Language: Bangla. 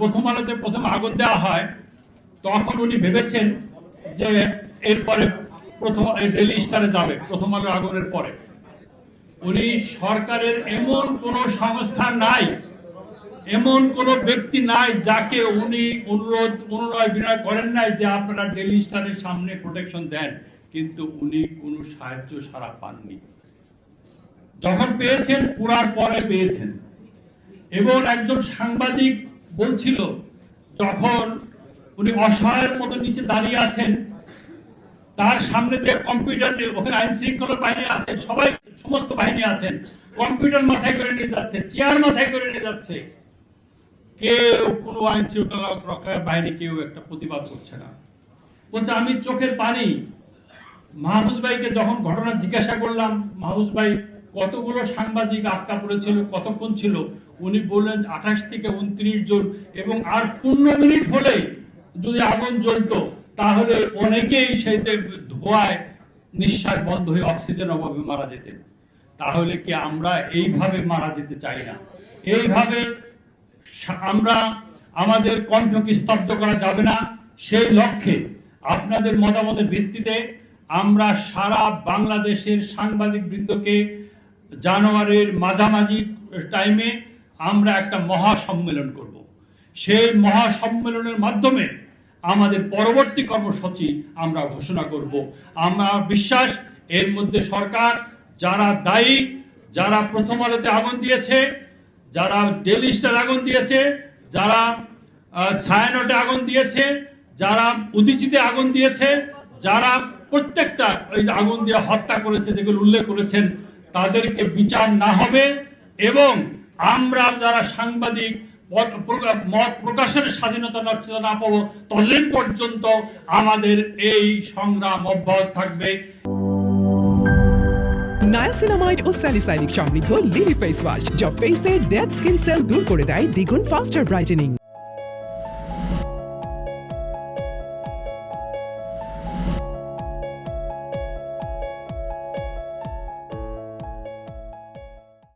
প্রথম আলোতে প্রথম আগুন দেওয়া হয় তখন উনি ভেবেছেন যে এরপরে প্রথম ডেইলি স্টারে যাবে প্রথম আলোর আগুনের পরে। উনি সরকারের এমন কোনো সংস্থা নাই, এমন কোনো ব্যক্তি নাই যাকে উনি অনুনয় বিনয় করেন নাই যে আপনারা ডেইলি স্টারের সামনে প্রোটেকশন দেন, কিন্তু উনি কোনো সাহায্য সারা পাননি। যখন পেয়েছেন পুরার পরে পেয়েছেন। এবং একজন সাংবাদিক বলছিল যখন উনি অসহায়ের মতো নিচে দাঁড়িয়ে আছেন, তার সামনে দিয়ে কম্পিউটার, ওখানে আইন শৃঙ্খলা বাহিনী আছে, সবাই সমস্ত বাহিনী আছেন, কম্পিউটার মাথায় করে নিয়ে যাচ্ছে, চেয়ার মাথায় করে নিয়ে যাচ্ছে, কেউ কোনো আইন শৃঙ্খলা রক্ষার বাহিনী কেউ একটা প্রতিবাদ করছে না। বলছে আমি চোখের পানি। মাহফুজ ভাইকে যখন ঘটনা জিজ্ঞাসা করলাম, মাহফুজ ভাই কতগুলো সাংবাদিক আটকা পড়েছিল, কতক্ষণ ছিল, উনি বললেন 28 থেকে 29 জন, এবং আর 15 মিনিট হলে যদি আগুন জ্বলতো তাহলে অনেকেই সেইতে ধোঁয়ায় নিঃশ্বাস বন্ধ হয়ে অক্সিজেন অভাবে মারা যেতেন। তাহলে কি আমরা এইভাবে মারা যেতে চাই না? এইভাবে আমরা আমাদের কণ্ঠকে স্তব্ধ করা যাবে না। সেই লক্ষ্যে আপনাদের মতামতের ভিত্তিতে আমরা সারা বাংলাদেশের সাংবাদিক বৃন্দকে জানুয়ারির মাঝামাঝি টাইমে আমরা একটা মহাসম্মেলন করব। সেই মহাসম্মেলনের মাধ্যমে আমাদের পরবর্তী কর্মসূচি আমরা ঘোষণা করব। আমরা বিশ্বাস এর মধ্যে সরকার যারা দায়ী, যারা প্রথম আলোতে আগুন দিয়েছে, যারা ডেইলি স্টার আগুন দিয়েছে, যারা ছায়ানটে আগুন দিয়েছে, যারা উদীচিতে আগুন দিয়েছে, যারা প্রত্যেকটা ওই আগুন দিয়ে হত্যা করেছে যেগুলো উল্লেখ করেছেন, তাদেরকে বিচার না হবে এবং আমরা যারা সাংবাদিক মত প্রকাশের স্বাধীনতা না পাবো ততদিন পর্যন্ত আমাদের এই সংগ্রাম অব্যাহত থাকবে। নায়াসিনামাইড ও স্যালিসাইলিক সমৃদ্ধ লিলি ফেস ওয়াশ, যা ফেসের ডেড স্কিন সেল দূর করে দেয় দ্বিগুণ ফাস্টার ব্রাইটেনিং।